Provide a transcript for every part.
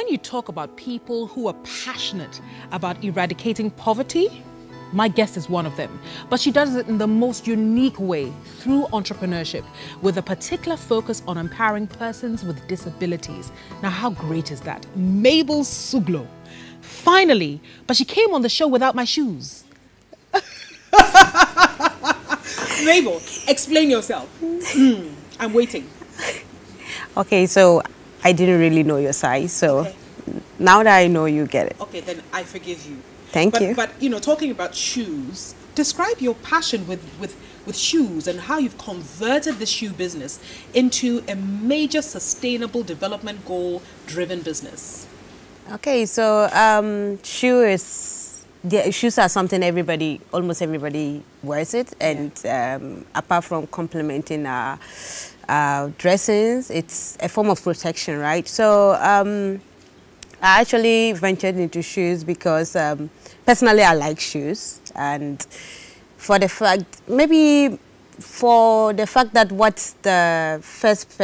when you talk about people who are passionate about eradicating poverty, my guest is one of them. But she does it in the most unique way, through entrepreneurship, with a particular focus on empowering persons with disabilities. Now, how great is that? Mabel SUGLO. Finally, but she came on the show without my shoes. Mabel, explain yourself. I'm waiting. Okay, so I didn't really know your size, so now that I know, you get it. Okay, then I forgive you. Thank you. But, you know, talking about shoes, describe your passion with shoes and how you've converted the shoe business into a major sustainable development goal-driven business. Okay, so shoes are something almost everybody wears it, and apart from complementing our dressings, it's a form of protection, right? So I actually ventured into shoes because personally I like shoes, and for the fact that what the first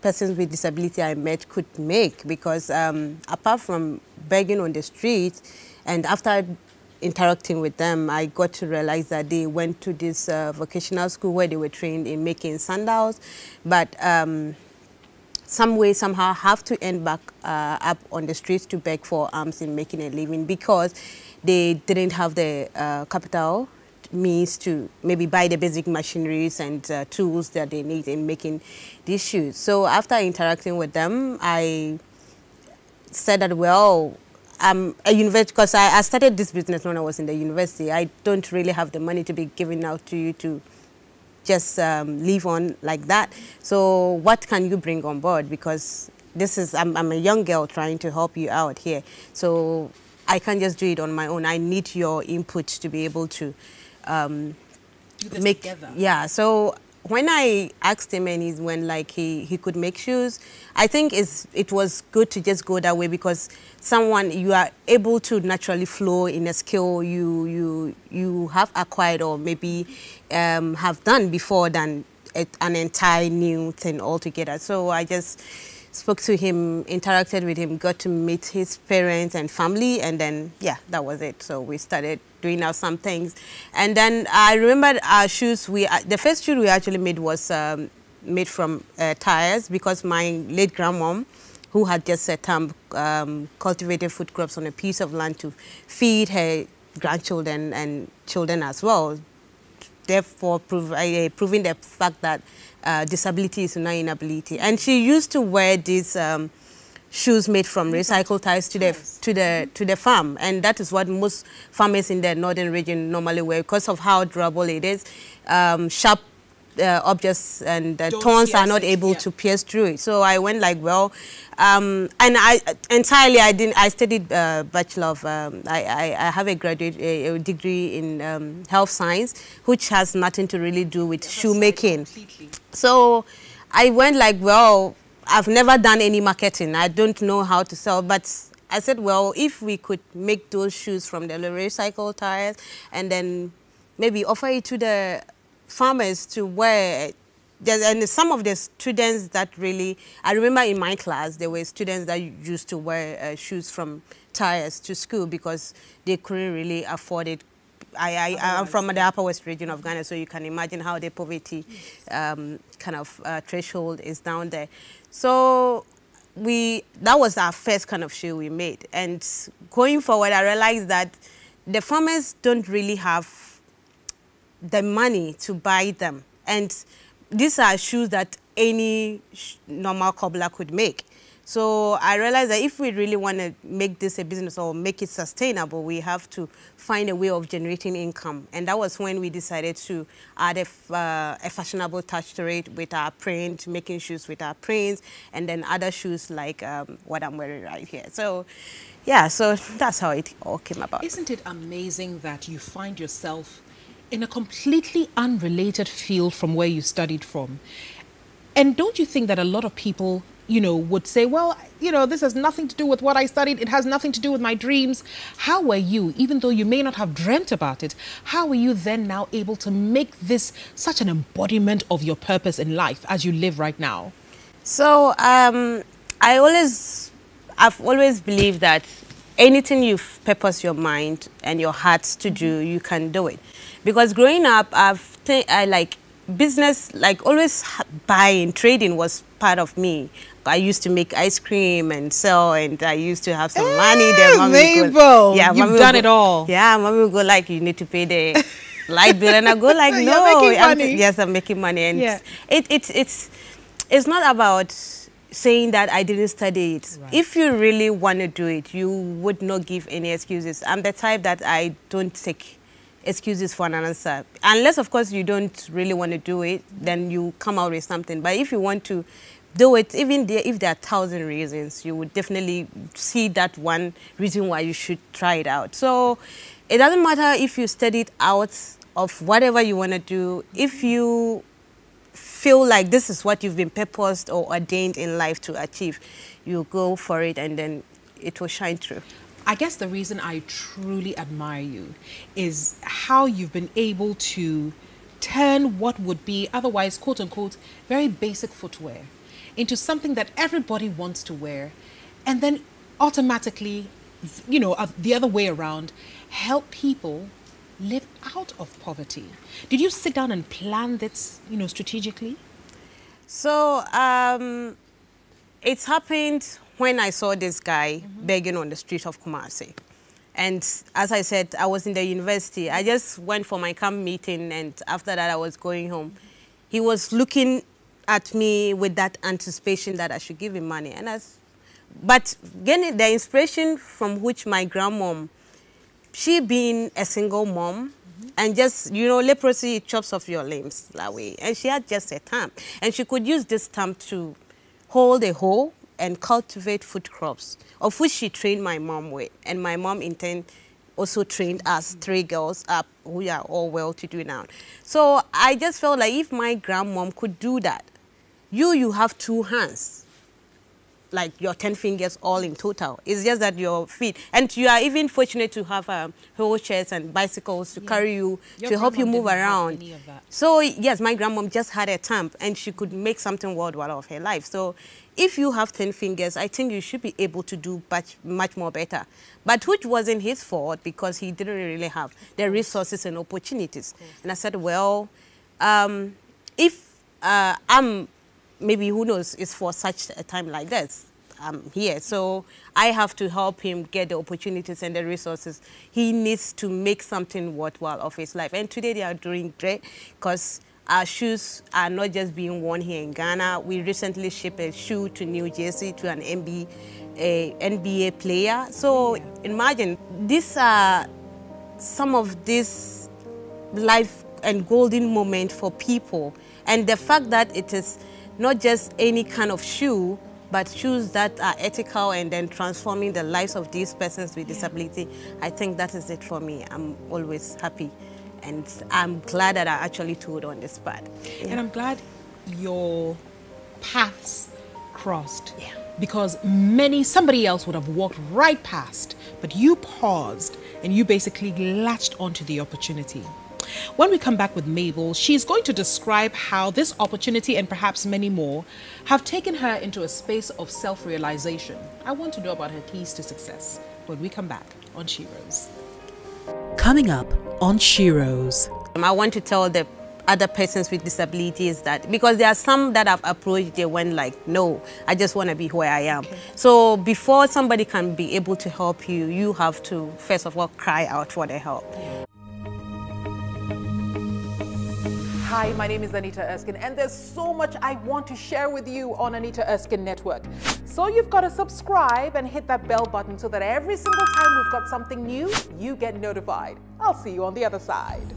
persons with disability I met could make, because apart from begging on the street, and after interacting with them, I got to realize that they went to this vocational school where they were trained in making sandals, but some way, somehow have to end back up on the streets to beg for alms in making a living, because they didn't have the capital means to maybe buy the basic machineries and tools that they need in making these shoes. So after interacting with them, I said that, well, a university, because I started this business when I was in the university. I don't really have the money to be giving out to you to just live on like that. So what can you bring on board? Because I'm a young girl trying to help you out here. So I can't just do it on my own. I need your input to be able to do this together. Yeah, so when I asked him, and he could make shoes, I think it was good to just go that way, because you are able to naturally flow in a skill you have acquired, or maybe have done before, than an entire new thing altogether. So I just spoke to him, interacted with him, got to meet his parents and family, and then, yeah, that was it. So we started doing out some things. And then I remember our shoes, the first shoe we actually made was made from tires, because my late grandmom, who had just cultivated food crops on a piece of land to feed her grandchildren and children as well, therefore proving the fact that disability is not inability. And she used to wear these shoes made from recycled tires to the farm, and that is what most farmers in the northern region normally wear, because of how durable it is. Sharp objects and thorns are not able to pierce through it. So I went like, well, and I studied Bachelor of, I have a degree in health science, which has nothing to really do with shoemaking. So I went like, well, I've never done any marketing. I don't know how to sell, but I said, well, if we could make those shoes from the recycled tires and then maybe offer it to the farmers to wear. And some of the students that really, I remember in my class, there were students that used to wear shoes from tires to school because they couldn't really afford it. I'm from the Upper West region of Ghana, so you can imagine how the poverty kind of threshold is down there. So that was our first kind of shoe we made. And going forward, I realized that the farmers don't really have the money to buy them. And these are shoes that any normal cobbler could make. So I realized that if we really want to make this a business or make it sustainable, we have to find a way of generating income. And that was when we decided to add a fashionable touch to it with our print, making shoes with our prints, and then other shoes like what I'm wearing right here. So yeah, so that's how it all came about. Isn't it amazing that you find yourself in a completely unrelated field from where you studied from? And don't you think that a lot of people, you know, would say, well, you know, this has nothing to do with what I studied. It has nothing to do with my dreams. How were you, even though you may not have dreamt about it, how were you then now able to make this such an embodiment of your purpose in life as you live right now? So I always I've always believed that anything you've purpose your mind and your heart to do, you can do it. Because growing up, I like business, like always buying, trading was part of me. I used to make ice cream and sell, and I used to have some money. Then mommy Mabel, would go, yeah, you've done it all. Yeah, mommy would go like, you need to pay the light bill, and I go like, no, You're making money. yes, I'm making money, and yeah. it's not about saying that I didn't study it. Right. If you really want to do it, you would not give any excuses. I'm the type that I don't take excuses for an answer. Unless, of course, you don't really want to do it, then you come out with something. But if you want to do it, even if there are 1,000 reasons, you would definitely see that one reason why you should try it out. So it doesn't matter if you study it out of whatever you want to do. If you feel like this is what you've been purposed or ordained in life to achieve, you go for it, and then it will shine through. I guess the reason I truly admire you is how you've been able to turn what would be otherwise, quote unquote, very basic footwear into something that everybody wants to wear, and then automatically, you know, the other way around, help people live out of poverty. Did you sit down and plan this, you know, strategically? So it's happened when I saw this guy begging on the street of Kumasi. And as I said, I was in the university. I just went for my camp meeting, and after that I was going home. He was looking at me with that anticipation that I should give him money. But getting the inspiration from which my grandmom, she being a single mom, and just, you know, leprosy chops off your limbs that way. And she had just a thumb. And she could use this thumb to hold a hoe and cultivate food crops, of which she trained my mom with. And my mom in turn also trained us 3 girls up who are all well-to-do now. So I just felt like if my grandmom could do that, you have 2 hands, like your 10 fingers all in total. It's just that your feet, and you are even fortunate to have wheelchairs and bicycles to carry you, to help you move around. So yes, my grandmom just had a thumb, and she could make something worldwide of her life. So if you have 10 fingers, I think you should be able to do much more better. But which wasn't his fault, because he didn't really have the resources and opportunities. And I said, well, if I'm, maybe, who knows, it's for such a time like this, I'm here. So I have to help him get the opportunities and the resources. He needs to make something worthwhile of his life. And today they are doing great, because our shoes are not just being worn here in Ghana. We recently shipped a shoe to New Jersey to an NBA player. So imagine, these are some of these life and golden moments for people. And the fact that it is not just any kind of shoe, but shoes that are ethical and then transforming the lives of these persons with disability, I think that is it for me. I'm always happy. And I'm glad that I actually toured on this part. Yeah. And I'm glad your paths crossed. Yeah. Because somebody else would have walked right past, but you paused and you basically latched onto the opportunity. When we come back with Mabel, she's going to describe how this opportunity and perhaps many more have taken her into a space of self-realization. I want to know about her keys to success when we come back on She Rose. Coming up on She Rose. I want to tell the other persons with disabilities that, because there are some that I've approached, they went like, no, I just want to be where I am. Okay. So before somebody can be able to help you, you have to, first of all, cry out for the help. Yeah. Hi, my name is Anita Erskine, and there's so much I want to share with you on Anita Erskine Network. So you've got to subscribe and hit that bell button so that every single time we've got something new, you get notified. I'll see you on the other side.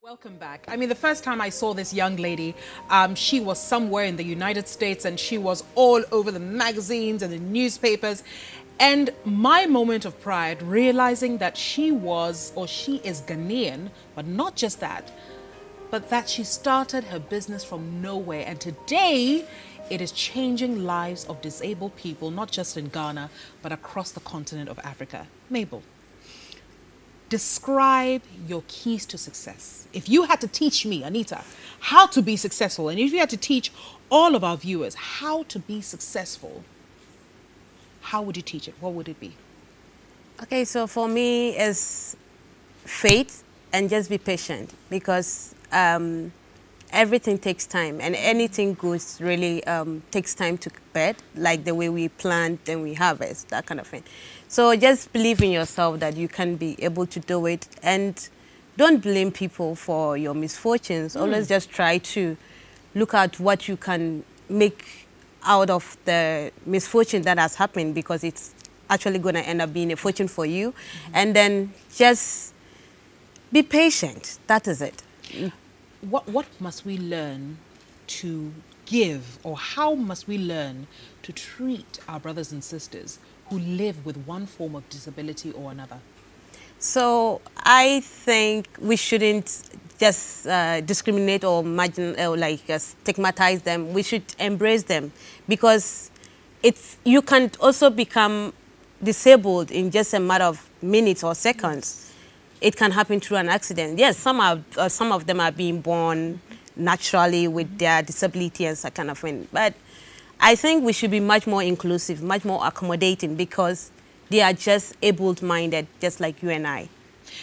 Welcome back. I mean, the first time I saw this young lady, she was somewhere in the United States, and she was all over the magazines and the newspapers. And my moment of pride, realizing that she was, or she is Ghanaian, but not just that, but that she started her business from nowhere. And today It is changing lives of disabled people, not just in Ghana, but across the continent of Africa. Mabel, describe your keys to success. If you had to teach me, Anita, how to be successful, and if you had to teach all of our viewers how to be successful, how would you teach it? What would it be? Okay, so for me, it's faith and just be patient, because everything takes time, and anything goes really takes time to bed, like the way we plant and we harvest, that kind of thing. So just believe in yourself that you can be able to do it, and don't blame people for your misfortunes. Always just try to look at what you can make out of the misfortune that has happened, because it's actually going to end up being a fortune for you. And then just be patient. That is it. What must we learn to give, or how must we learn to treat our brothers and sisters who live with one form of disability or another? So I think we shouldn't just discriminate or stigmatize them. We should embrace them, because you can also become disabled in just a matter of minutes or seconds. It can happen through an accident. Yes, some of them are being born naturally with their disability and that kind of thing. But I think we should be much more inclusive, much more accommodating, because they are just able-minded, just like you and I.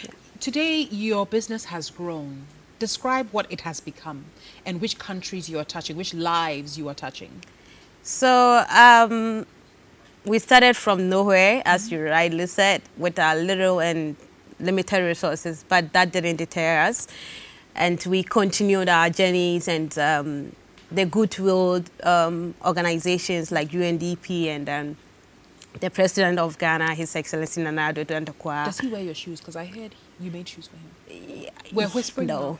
Yeah. Today, your business has grown. Describe what it has become and which countries you are touching, which lives you are touching. So we started from nowhere, as you rightly said, with our little and limited resources, but that didn't deter us. And we continued our journeys, and the goodwill organizations like UNDP and the president of Ghana, His Excellency Nana Addo Dankwa. Does he wear your shoes? Because I heard you made shoes for him. Yeah, we're whispering. No.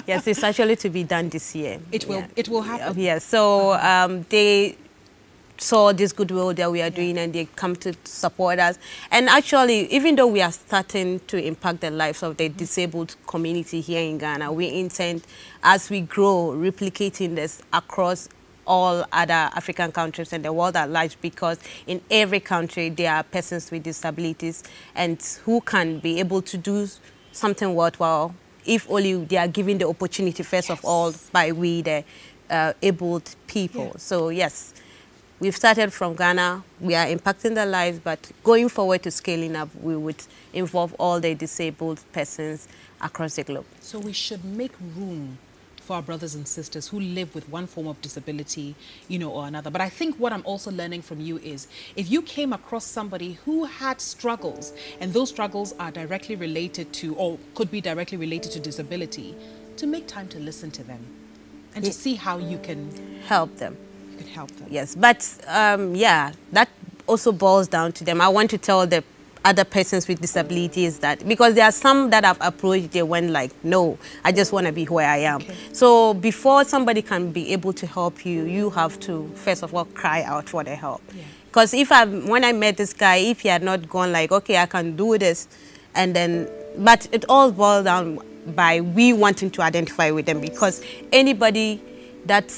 Yes, it's actually to be done this year. It will happen. Yes. So they saw this goodwill that we are doing, and they come to support us. And actually, even though we are starting to impact the lives of the disabled community here in Ghana, we intend, as we grow, replicating this across all other African countries and the world at large, because in every country there are persons with disabilities and who can be able to do something worthwhile if only they are given the opportunity, first of all, by we, the abled people. Yeah. So yes, we've started from Ghana, we are impacting their lives, but going forward to scaling up, we would involve all the disabled persons across the globe. So we should make room for our brothers and sisters who live with one form of disability, or another. But I think what I'm also learning from you is, if you came across somebody who had struggles, and those struggles are directly related to, or could be directly related to disability, to make time to listen to them and to see how you can help them. You can help them. Yes, but yeah, that also boils down to them. I want to tell the other persons with disabilities that, because there are some that I've approached, they went like, no, I just want to be where I am. Okay. So before somebody can be able to help you, you have to first of all cry out for the help. Because when I met this guy, if he had not gone like, okay, I can do this, and then, but it all boils down by we wanting to identify with them, because anybody that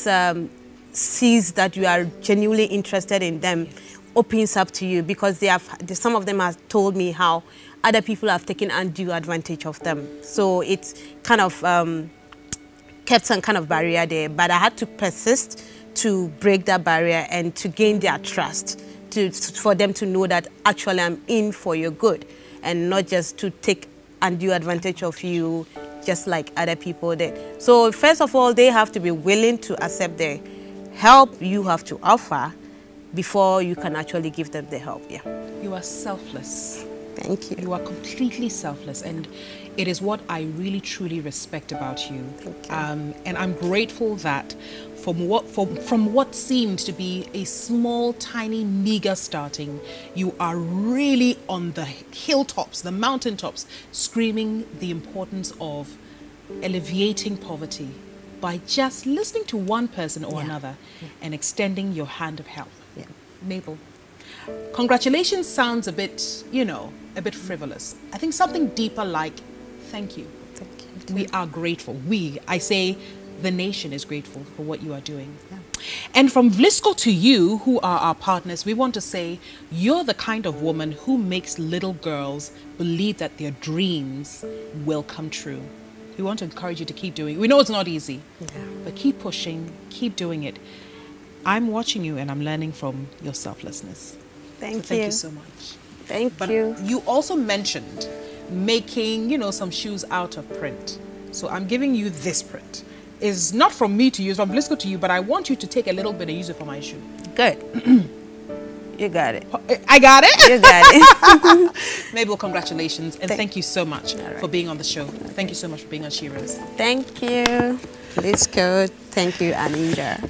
sees that you are genuinely interested in them, opens up to you, because some of them have told me how other people have taken undue advantage of them. So it's kind of kept some kind of barrier there, but I had to persist to break that barrier and to gain their trust, for them to know that actually I'm in for your good, and not just to take undue advantage of you just like other people did. So first of all, they have to be willing to accept the help you have to offer before you can actually give them the help. Yeah. You are selfless. Thank you. You are completely selfless, and it is what I really truly respect about you. Thank you. And I'm grateful that from what seemed to be a small, tiny, meager starting, you are really on the hilltops, the mountaintops, screaming the importance of alleviating poverty by just listening to one person or another and extending your hand of help. Yeah. Mabel, congratulations sounds a bit, a bit frivolous. I think something deeper like thank you. Thank you. We are grateful. I say the nation is grateful for what you are doing. Yeah. And from Vlisco to you, who are our partners, we want to say you're the kind of woman who makes little girls believe that their dreams will come true. We want to encourage you to keep doing it. We know it's not easy, but keep pushing, keep doing it. I'm watching you and I'm learning from your selflessness. Thank you so much. Thank you. You also mentioned making, some shoes out of print. So I'm giving you this print. It's not from me to use, from Vlisco to you, but I want you to take a little bit and use it for my shoe. Good. You got it. I got it? You got it. Mabel, congratulations. And thank you so much for being on the show. Thank you so much for being on Sheroes. Thank you. Vlisco. Thank you, Anita.